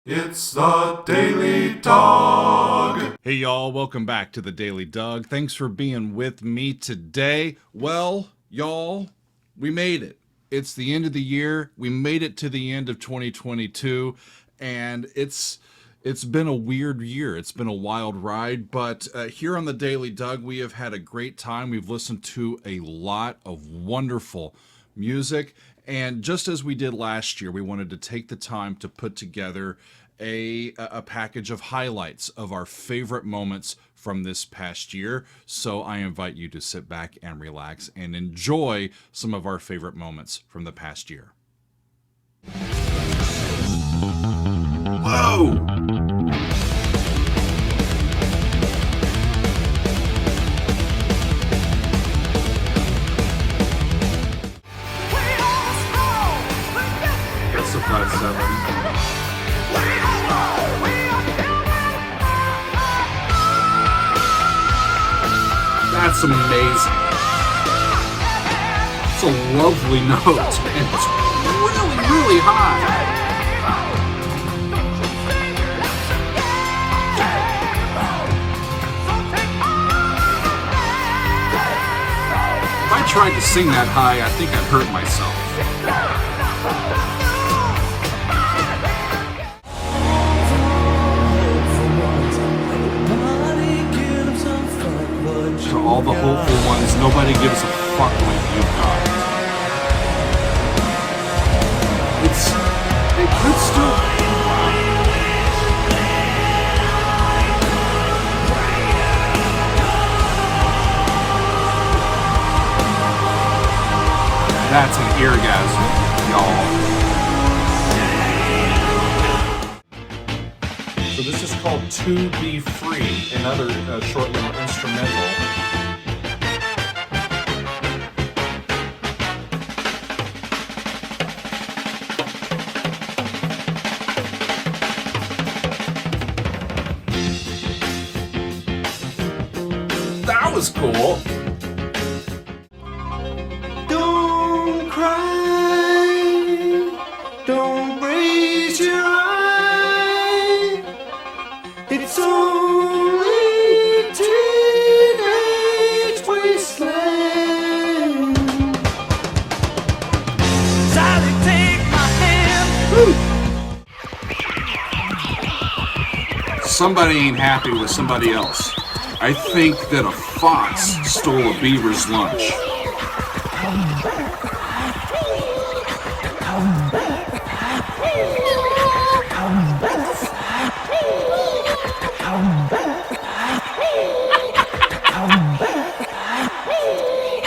It's the Daily Dog. Hey y'all, welcome back to the Daily Doug. Thanks for being with me today. Well, y'all, we made it. It's the end of the year. We made it to the end of 2022, and it's been a weird year. It's been a wild ride, but here on the Daily Doug, we have had a great time. We've listened to a lot of wonderful music, and just as we did last year, we wanted to take the time to put together a package of highlights of our favorite moments from this past year. So I invite you to sit back and relax and enjoy some of our favorite moments from the past year. Whoa! That's a 5-7. That's amazing. It's a lovely note, and it's really, really high. If I tried to sing that high, I think I'd hurt myself. To all the hopeful ones, nobody gives a fuck like you got. It could still. That's an eargasm, y'all. So this is called To Be Free, another short little instrumental. That was cool. Don't cry, don't raise your eye. It's only teenage wasteland. Sally, take my hand. Somebody ain't happy with somebody else. I think that a fox stole a beaver's lunch.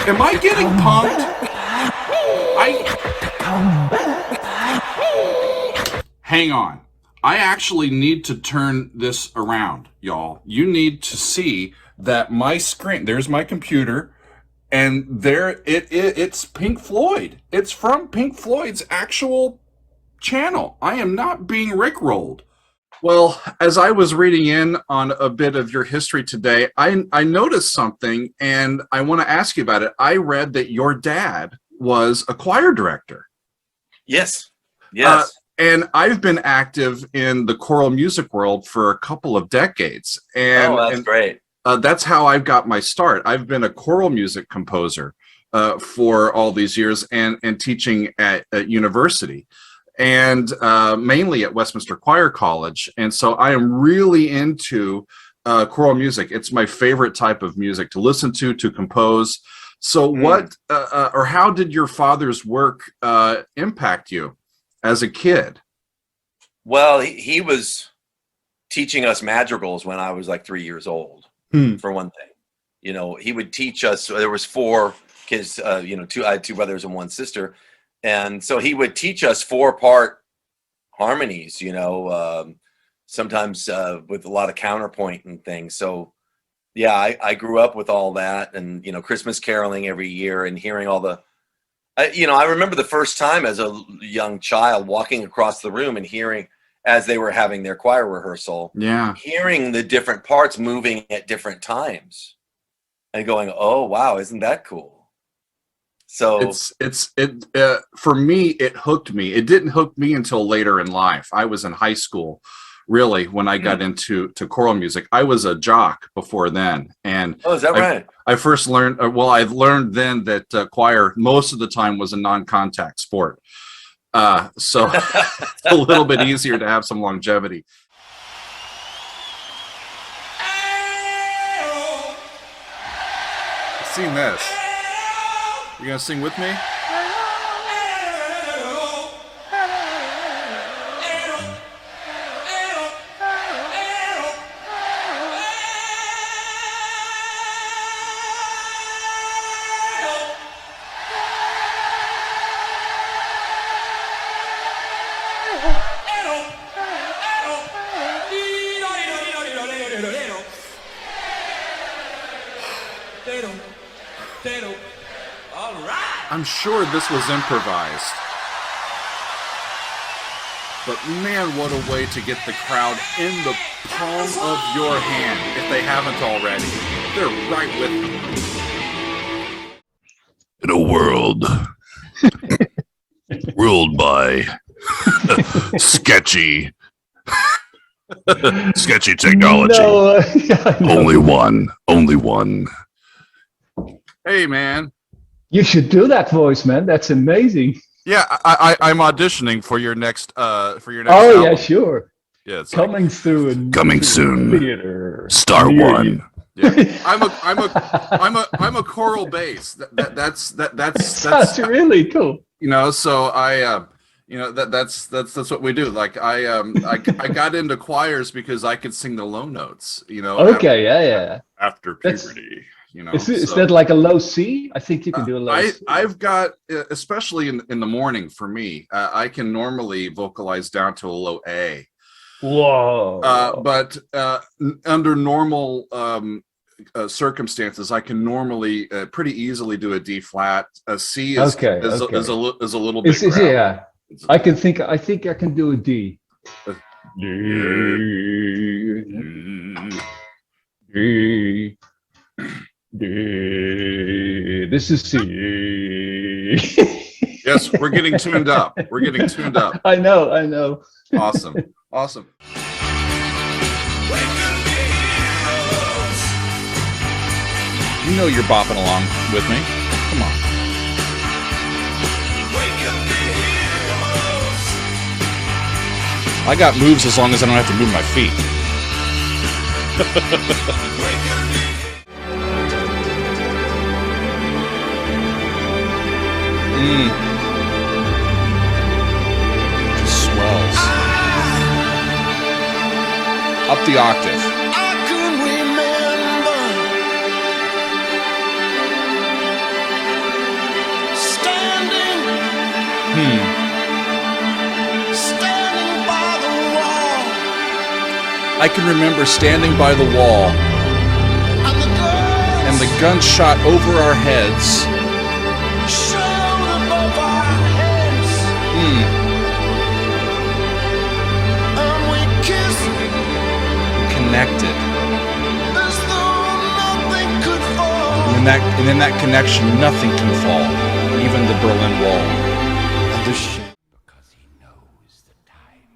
Am I getting punked? Hang on. I actually need to turn this around, y'all. You need to see that my screen, there's my computer, and there it's Pink Floyd. It's from Pink Floyd's actual channel. I am not being rickrolled. Well, as I was reading in on a bit of your history today, I noticed something, and I want to ask you about it. I read that your dad was a choir director. Yes. Yes. And I've been active in the choral music world for a couple of decades. And, that's great. That's how I've got my start. I've been a choral music composer for all these years and teaching at university, and mainly at Westminster Choir College. And so I am really into choral music. It's my favorite type of music to listen to compose. So what or how did your father's work impact you as a kid? Well, he was teaching us madrigals when I was like 3 years old, for one thing. You know, he would teach us. There was 4 kids, I had 2 brothers and 1 sister. And so he would teach us 4-part harmonies, sometimes with a lot of counterpoint and things. So, yeah, I grew up with all that and, Christmas caroling every year and hearing all the, I remember the first time as a young child walking across the room and hearing, as they were having their choir rehearsal, hearing the different parts moving at different times and going, oh, wow, isn't that cool? So for me, it hooked me. It didn't hook me until later in life. I was in high school, really, when I got into choral music. I was a jock before then, and is that right? I first learned. Well, I learned then that choir most of the time was a non-contact sport, so it's a little bit easier to have some longevity. Seen this. You gonna sing with me? I'm sure this was improvised. But man, what a way to get the crowd in the palm of your hand, if they haven't already. They're right with you. In a world ruled by sketchy technology. No, Only one. Hey, man. You should do that voice, man. That's amazing. Yeah, I'm auditioning for your next Oh album. yeah, sure. Yeah, it's Coming through in coming soon. Theater. Star Near One. you. Yeah. I'm a choral bass. That's That's really cool. So I that's what we do. Like I got into choirs because I could sing the low notes, Okay, after puberty. Is that like a low C? I think you can do a low C. I've got, especially in the morning for me, I can normally vocalize down to a low A. Whoa. But under normal circumstances, I can normally pretty easily do a D flat. A C is a little bit. Yeah. I think I can do a D. D. This is C. Yes, we're getting tuned up. I know. Awesome. You know you're bopping along with me. Come on. I got moves as long as I don't have to move my feet. Just swells. Up the octave. I can remember standing by the wall. I can remember standing by the wall and the gun shot over our heads. Connected. And in that connection, nothing can fall, even the Berlin Wall. Because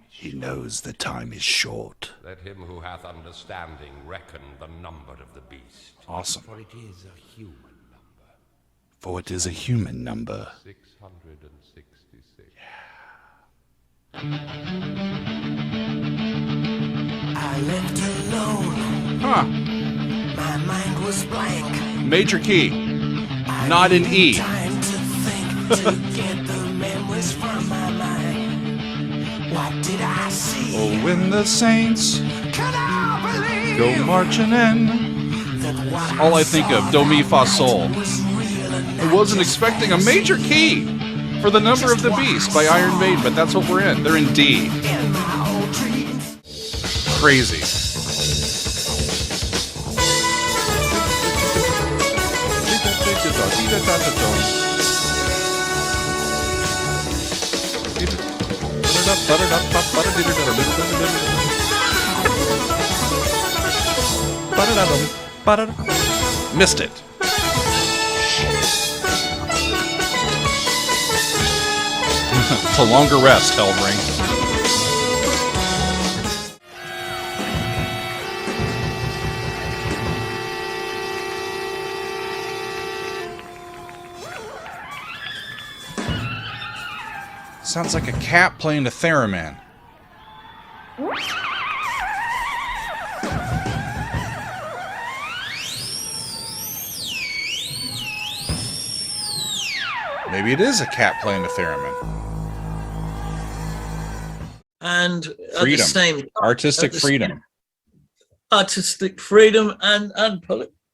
he knows the time is short. let him who hath understanding reckon the number of the beast. Awesome. For it is a human number. For it is a human number. 666. I left alone. Huh. My mind was blank. Major key. Not in E. Time to think to get the memories from my mind. What did I see? Oh, when the saints Can I believe go marching in. that what All I think of, do, mi, fa, sol. was real and I wasn't expecting a major key for the number of the beast by Iron Maiden, but that's what we're in. They're in D. in my old dreams? Crazy. Missed it. To longer rest, Helvering. Sounds like a cat playing a theremin. Maybe it is a cat playing a theremin. And at the Freedom. same time, Artistic at the freedom. artistic freedom and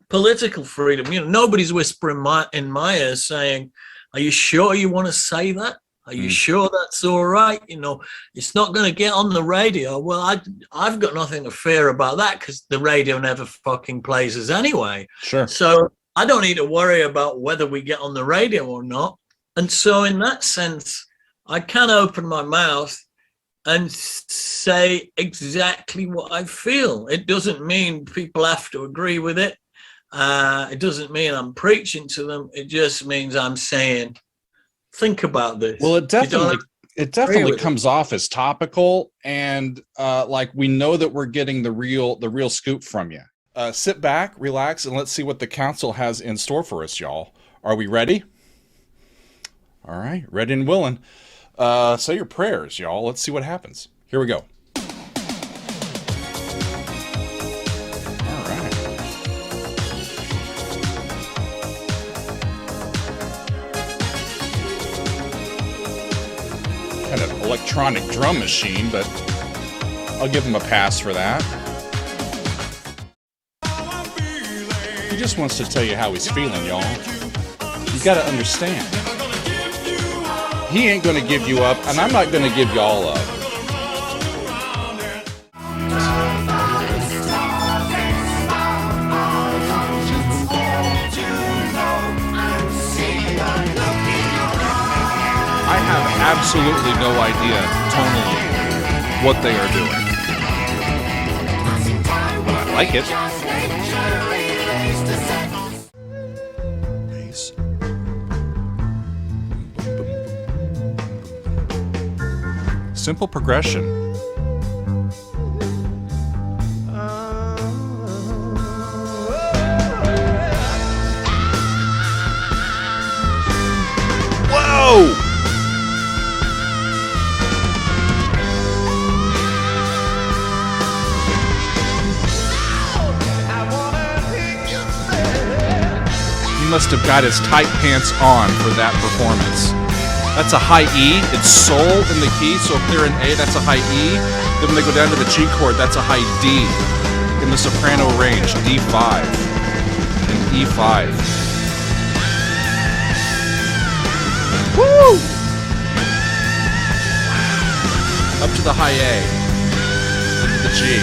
political freedom. You know, nobody's whispering in my ear saying, "Are you sure you want to say that? Are you sure that's all right? You know, it's not going to get on the radio." Well, I've got nothing to fear about that because the radio never fucking plays us anyway. Sure. So I don't need to worry about whether we get on the radio or not. And so in that sense, I can open my mouth and say exactly what I feel. It doesn't mean people have to agree with it. It doesn't mean I'm preaching to them. It just means I'm saying, think about this. Well, it definitely comes off as topical, and like we know that we're getting the real scoop from you. Sit back, relax, and let's see what the council has in store for us, y'all. Are we ready? All right, ready and willing. Say your prayers, y'all. Let's see what happens. Here we go. All right. Kind of electronic drum machine, but I'll give him a pass for that. He just wants to tell you how he's feeling, y'all. You gotta understand. He ain't gonna give you up, and I'm not gonna give y'all up. I have absolutely no idea tonally what they are doing. But I like it. Bass. Simple progression. Whoa! He must have got his tight pants on for that performance. That's a high E. It's sol in the key, so if they're in A, that's a high E. Then when they go down to the G chord, that's a high D. In the soprano range, D5 and E5. Woo! Up to the high A, into the G.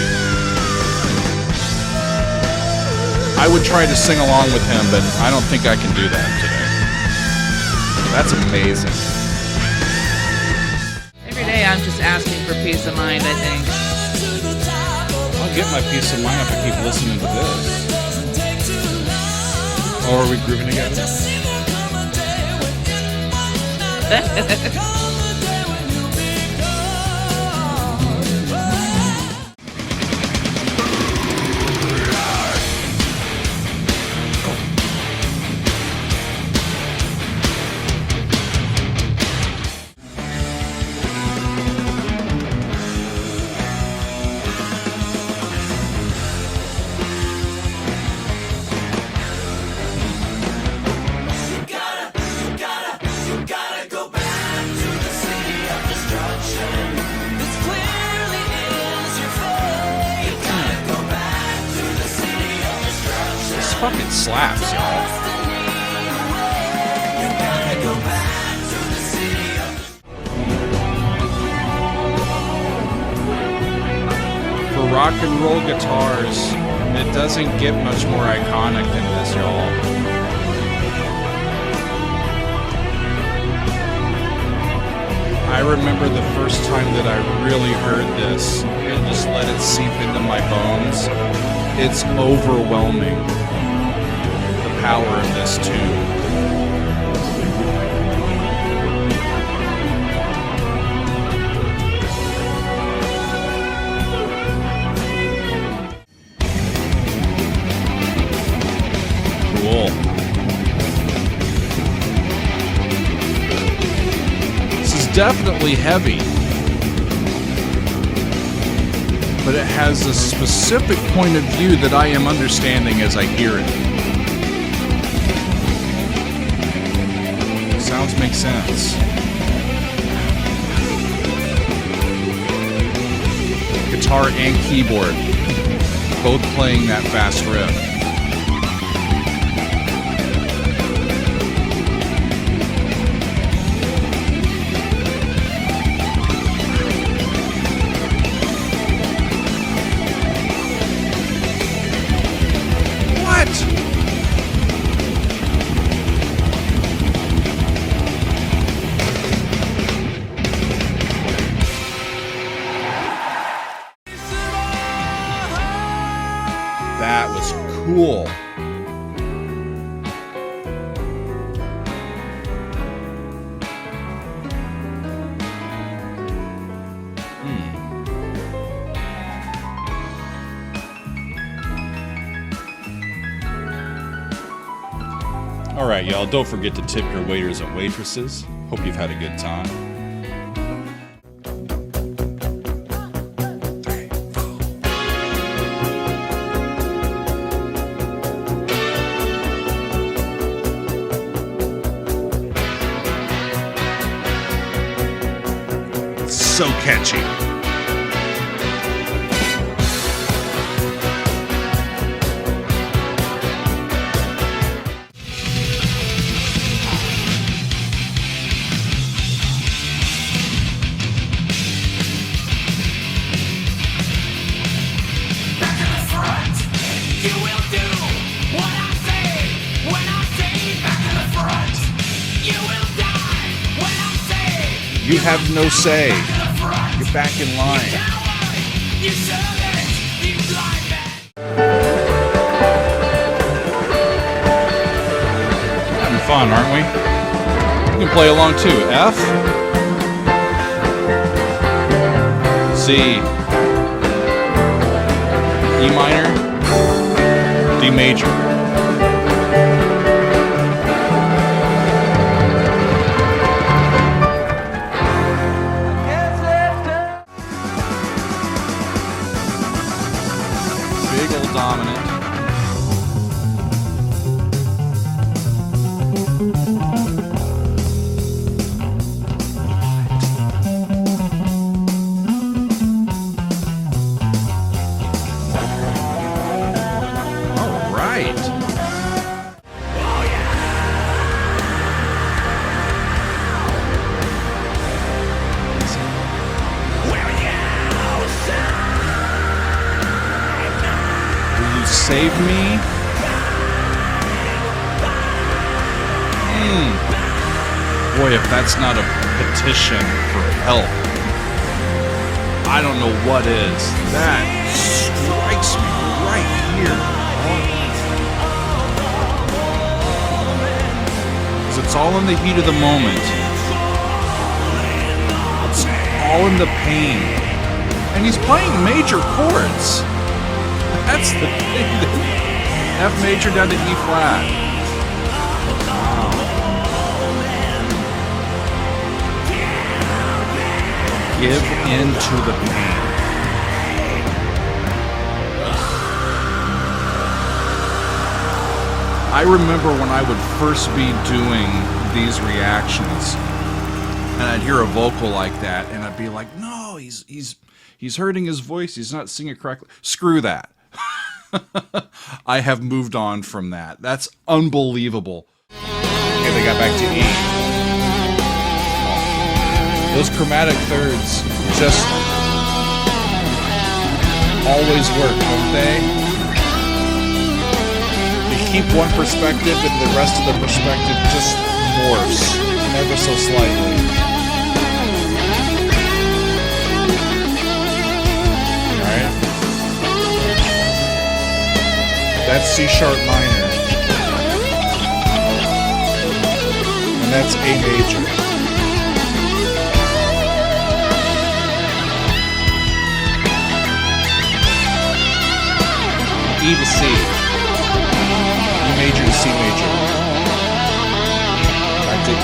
I would try to sing along with him, but I don't think I can do that today. That's amazing. Every day I'm just asking for peace of mind, I think. I'll get my peace of mind if I keep listening to this. Oh, are we grooving together? This fucking slaps, y'all. For rock and roll guitars, it doesn't get much more iconic than this, y'all. I remember the first time that I really heard this and just let it seep into my bones. It's overwhelming, the power of this tune. definitely heavy, but it has a specific point of view that I am understanding as I hear it. Sounds make sense. Guitar and keyboard, both playing that fast riff. That was cool. All right, y'all, don't forget to tip your waiters and waitresses. Hope you've had a good time. So catchy. You have no say. Get back in line. Having fun, aren't we? You can play along too. F, C, E minor, D major. Big old dominant. All right. Save me. Boy, if that's not a petition for help, I don't know what is. That strikes me right here. 'Cause it's all in the heat of the moment. It's all in the pain. And he's playing major chords. That's the thing. F major down to E flat. Wow. Give in to the pain. I remember when I would first be doing these reactions, and I'd hear a vocal like that, and I'd be like, "No, he's hurting his voice. He's not singing correctly." Screw that. I have moved on from that. That's unbelievable. Okay, they got back to E. Those chromatic thirds just always work, don't they? They keep one perspective and the rest of the perspective just morphs, ever so slightly. Alright? That's C sharp minor. And that's A major. E to C. E major to C major. Back to E.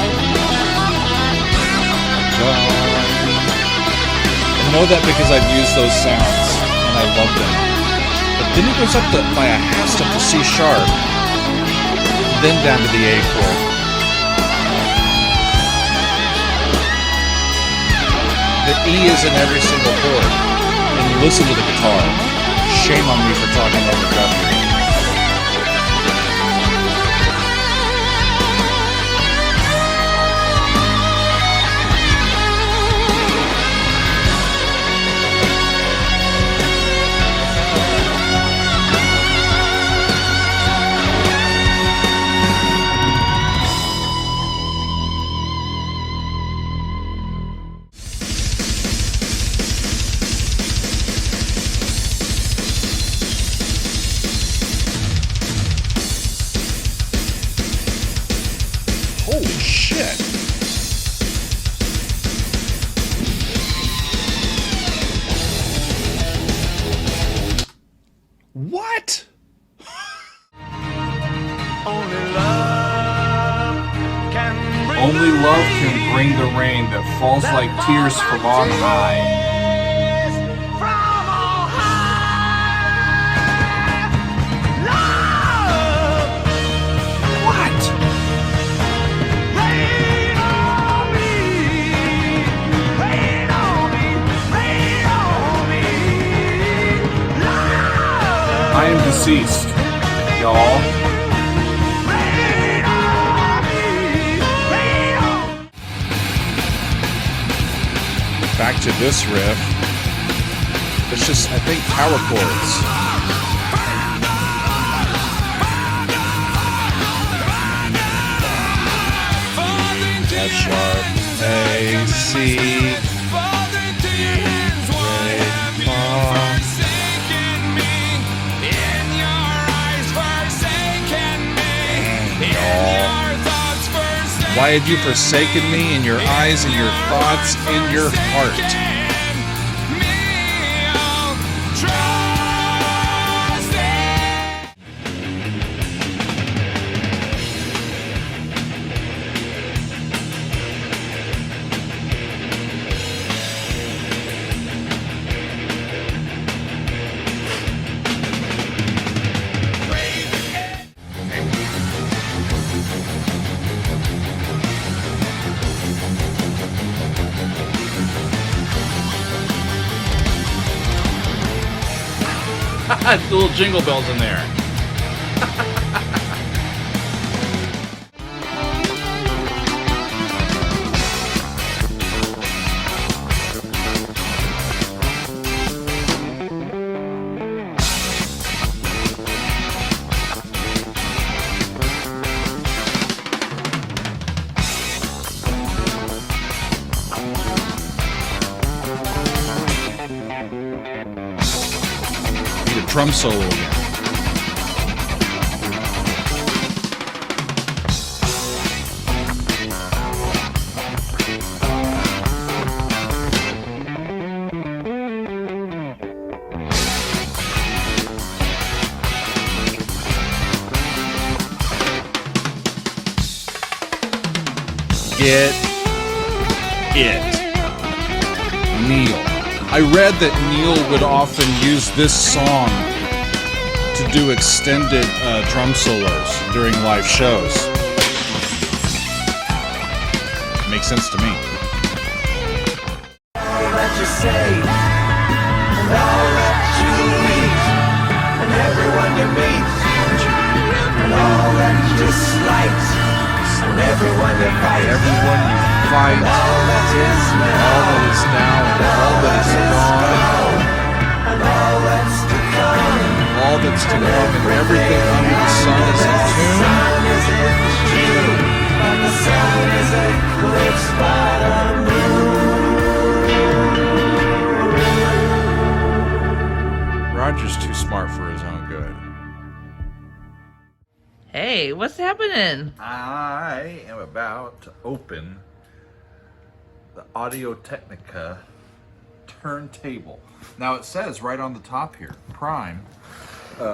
know that because I've used those sounds and I love them. But then it goes up by a half step to C sharp, then down to the A chord. The E is in every single chord. And listen to the guitar. Shame on me for talking over Guthrie. Holy shit. What? Only love can bring the rain that falls like tears from on high. I am deceased, y'all. Back to this riff. It's just, I think, power chords. F sharp, A, C, Re, Fa. Why have you forsaken me in your eyes and your thoughts in your heart? Little jingle bells in there. Drum solo again. Get it. Neil. I read that Neil would often use this song to do extended drum solos during live shows. Makes sense to me. All that you say, and all that you eat, and everyone you meet, and all that you dislike, and everyone you fight, Everyone you fight, all that is now, all that is now, and all that is gone, and all that's to come, all that's to come, and everything under the sun is in tune. sun is in June, and the sun is eclipsed by the moon. Roger's too smart for his own good. Hey, what's happening? I am about to open the Audio-Technica turntable. Now it says right on the top here, Prime,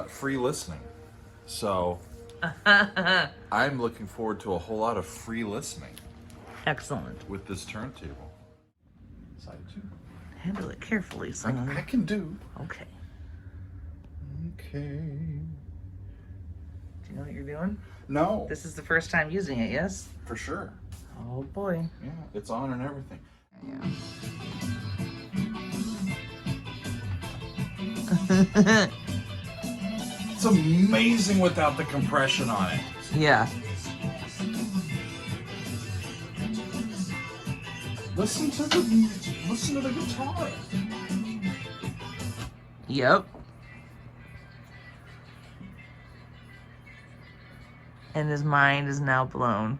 free listening. So I'm looking forward to a whole lot of free listening Excellent. with this turntable. Side 2. Handle it carefully, son. I can do. Okay. Okay. Do you know what you're doing? No, This is the first time using it, yes? for sure. Oh boy. Yeah, it's on and everything. Yeah. It's amazing without the compression on it. Yeah. Listen to the guitar. Yep. And his mind is now blown.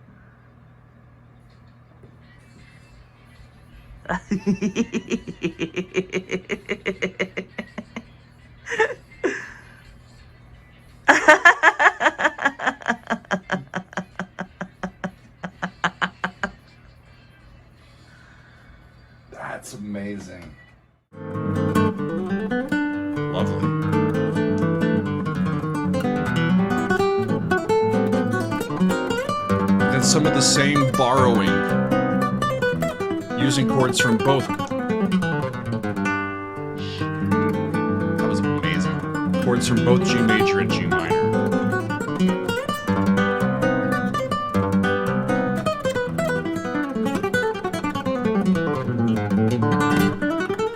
That's amazing. Lovely. And some of the same borrowing, using chords from both. That was amazing. Chords from both G major and G minor.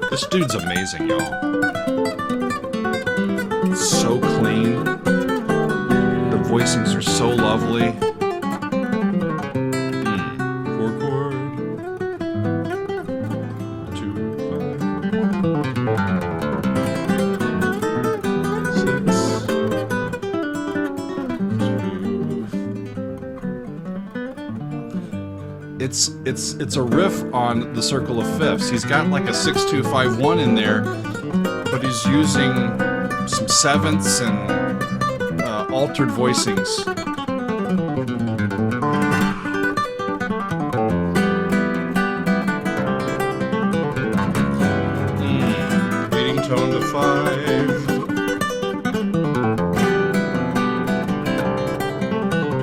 This dude's amazing, y'all. It's so clean. The voicings are so lovely. Four chord. 2, 5, 6, 2. It's a riff on the circle of fifths. He's got like a 6-2-5-1 in there, but he's using some sevenths and altered voicings. Leading tone to 5.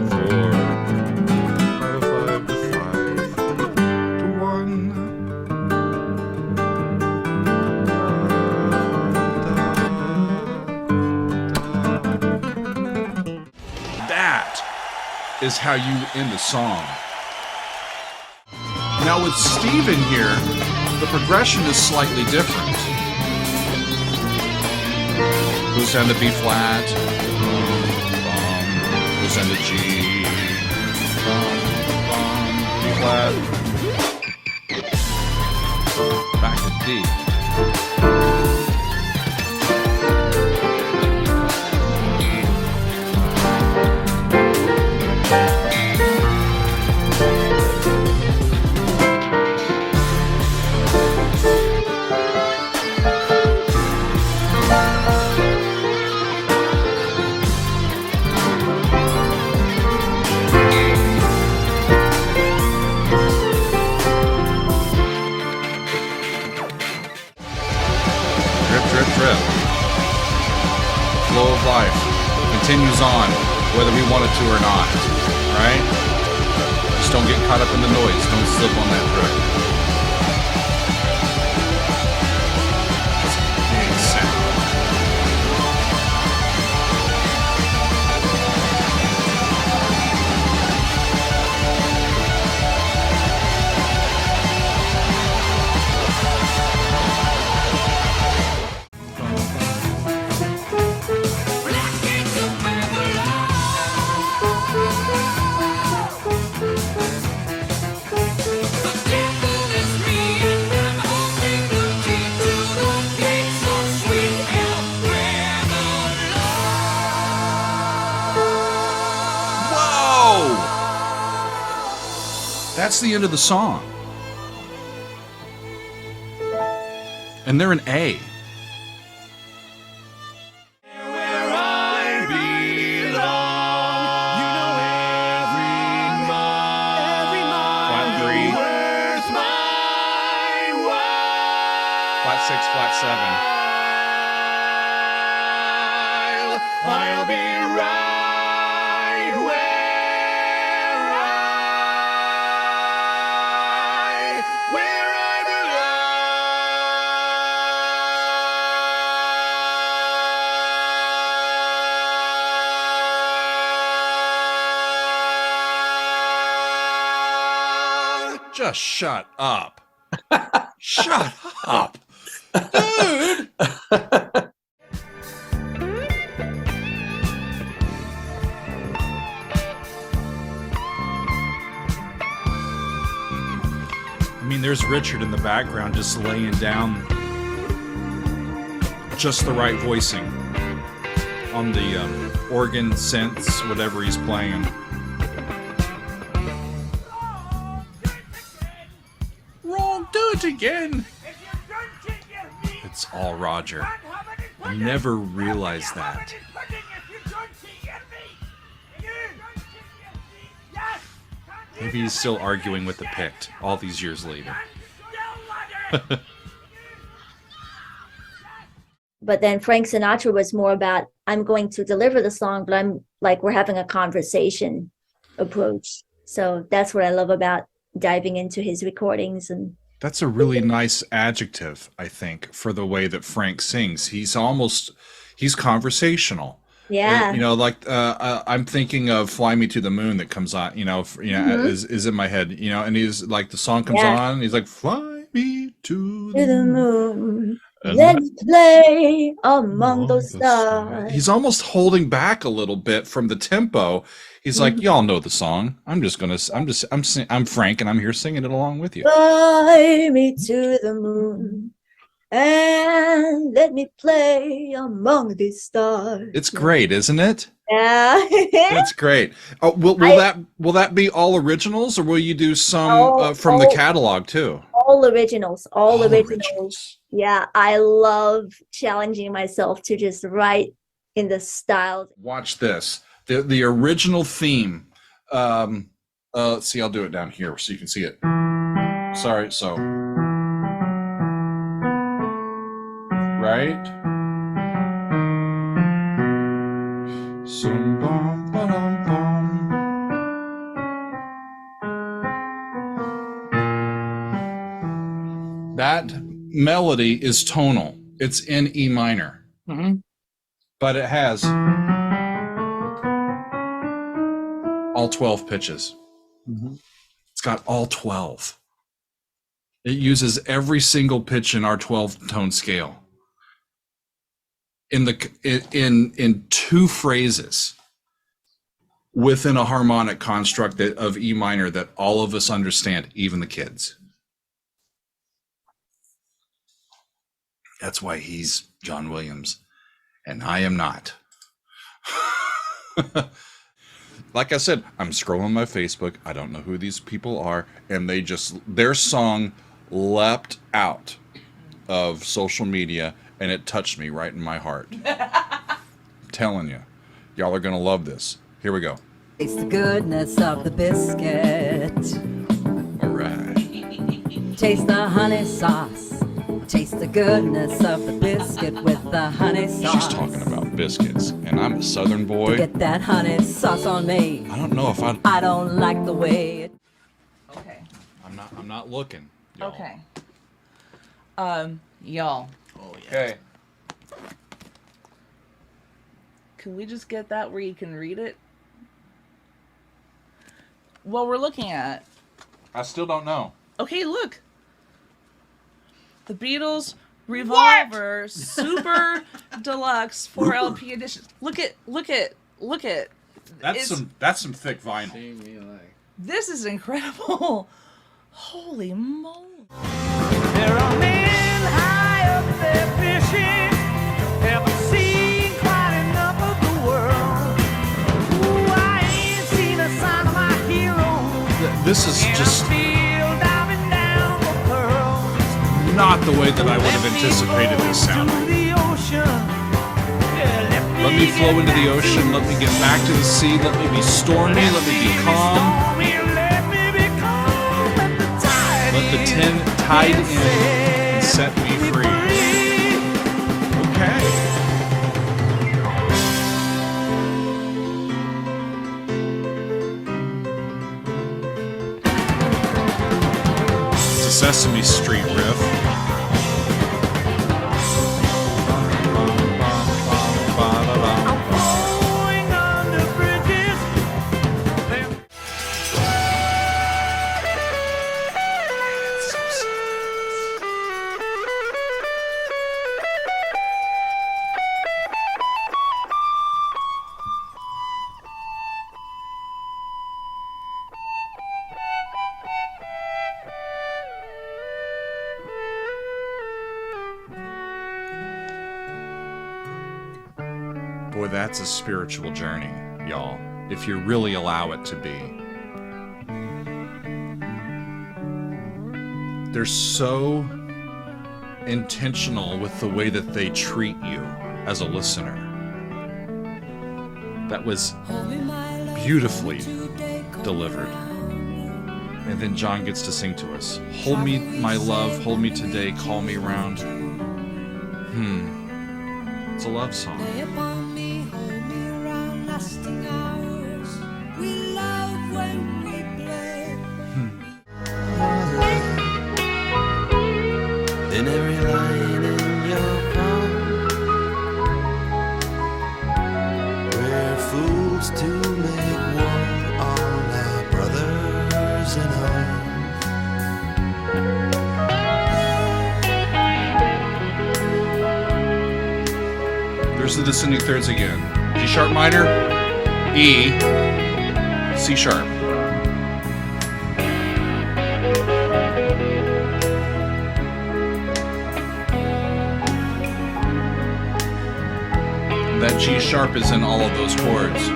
4. 5 to 5 to 1. That is how you end a song. Now with Steven here, the progression is slightly different. Goes down to B flat, goes down to G, B flat, back to D. Flow of life continues on, whether we want it to or not, right? Just don't get caught up in the noise. Don't slip on that track. Big sound. That's the end of the song. And they're in A. Flat 6, flat 7. I'll be right where I belong. Just shut up. Shut up. Dude. I mean, there's Richard in the background just laying down just the right voicing on the organ, synths, whatever he's playing. Wrong, do it again. It's all Roger. I never realized that. Maybe he's still arguing with the Pict all these years later. But then Frank Sinatra was more about, I'm going to deliver the song, but I'm like, we're having a conversation approach. So that's what I love about diving into his recordings. And that's a really nice adjective, I think, for the way that Frank sings. He's conversational. yeah. You know, like I'm thinking of "Fly Me to the Moon" that comes on. Is in my head. You know, and he's like, the song comes on. And he's like, "Fly me to To the the moon." moon. Let's play among those the stars. He's almost holding back a little bit from the tempo. He's like, "Y'all know the song. I'm Frank, and I'm here singing it along with you." Fly me to the moon and let me play among these stars. It's great, isn't it? Yeah. It's great. Oh, will that be all originals, or will you do some from the catalog too? All originals. All originals. Originals. Yeah, I love challenging myself to just write in the style. Watch this. The original theme. Let's see. I'll do it down here so you can see it. Sorry. So. Right. That melody is tonal. It's in E minor. Mm-hmm. But it has all 12 pitches. Mhm. It's got all 12. It uses every single pitch in our 12-tone scale. In two phrases within a harmonic construct of E minor that all of us understand, even the kids. That's why he's John Williams and I am not. Like I said, I'm scrolling my Facebook. I don't know who these people are, and their song leapt out of social media, and it touched me right in my heart. I'm telling you, y'all are gonna love this. Here we go. Taste the goodness of the biscuit. All right. Taste the honey sauce. Taste the goodness of the biscuit with the honey sauce. She's talking about biscuits, and I'm a Southern boy. Get that honey sauce on me. I don't know if I don't like the way it. Okay. I'm not looking. Y'all. Okay. Y'all. Oh yeah. Okay. Can we just get that where you can read it? What we're looking at. I still don't know. Okay, look. The Beatles Revolver Super Deluxe 4 LP edition. Look at. That's some thick vinyl. This is incredible. Holy moly. There are men high up there fishing, haven't seen quite enough of the world. Ooh, I ain't seen a sign of my hero. This is And just I'm still diving down for pearls. not the way that I would have anticipated this sounding. Let me flow into the ocean. Let me get back to the sea. Let me be stormy. Let me be calm. Let the tide in and set me free. Okay. It's a Sesame Street riff. Boy, that's a spiritual journey, y'all, if you really allow it to be. They're so intentional with the way that they treat you as a listener. That was beautifully delivered. And then John gets to sing to us. Hold me, my love, hold me today, call me round. It's a love song. In every line in your palm, we're fools to make war on our brothers in arms. There's the descending thirds again. G sharp minor, E, C sharp. That G sharp is in all of those chords.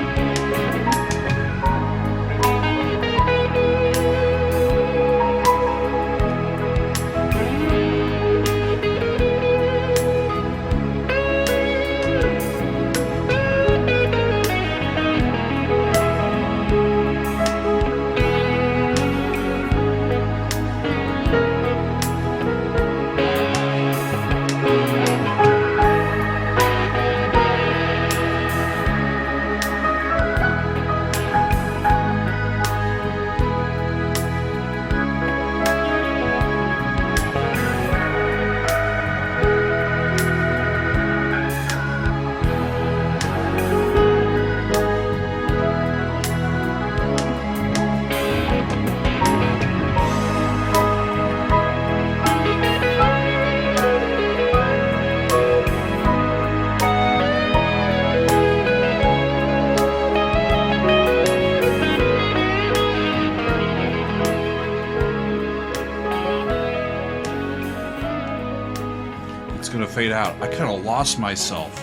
It's gonna fade out. I kind of lost myself.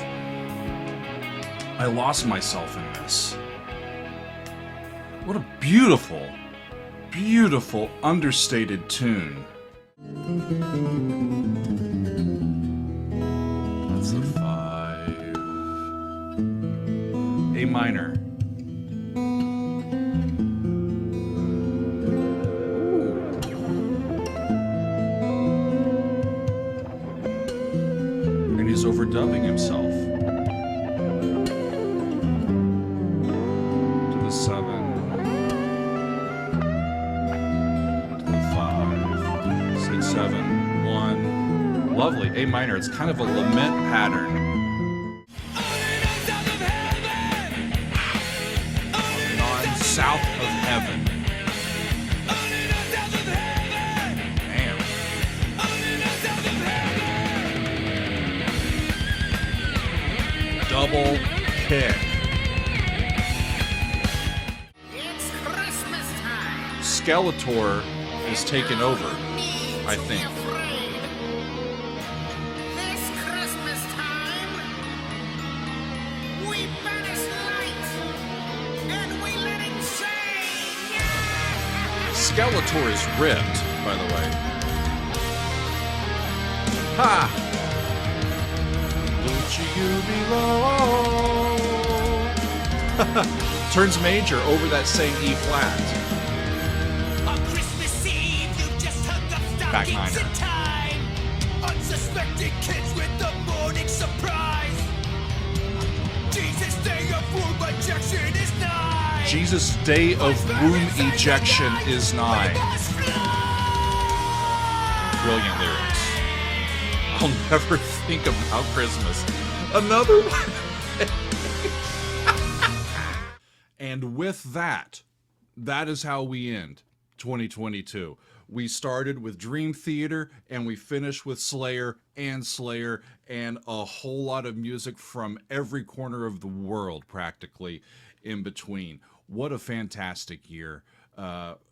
I lost myself in this. What a beautiful, beautiful, understated tune. That's a 5. A minor. And he's overdubbing himself. To the 7. To the 5. 6, 7, 1. Lovely. A minor. It's kind of a lament pattern. South of heaven. Damn. Double kick. It's Christmas time. Skeletor is taken over, I think. This Christmas time, we banish light and we let it shine. Skeletor is ripped, by the way. Ha! Don't you belong? Turns major over that same E flat. On Christmas Eve, you just hung up Back stockings minor. in time. Unsuspecting kids with the morning surprise. Jesus' day of womb ejection is nigh. Jesus' day of womb ejection is nigh. Brilliant lyrics. I'll never think about Christmas. Another one. And with that, that is how we end 2022. We started with Dream Theater and we finished with Slayer and a whole lot of music from every corner of the world practically in between. What a fantastic year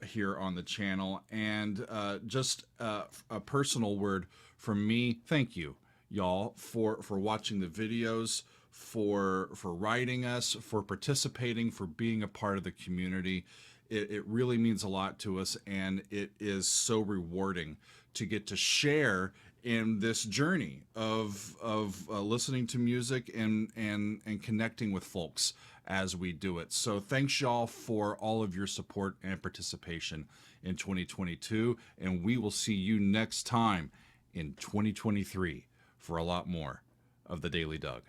here on the channel. And just a personal word from me. Thank you, y'all, for watching the videos, for writing us, for participating, for being a part of the community. It really means a lot to us, and it is so rewarding to get to share in this journey of listening to music and connecting with folks as we do it. So thanks y'all for all of your support and participation in 2022, and we will see you next time in 2023 for a lot more of the Daily Doug.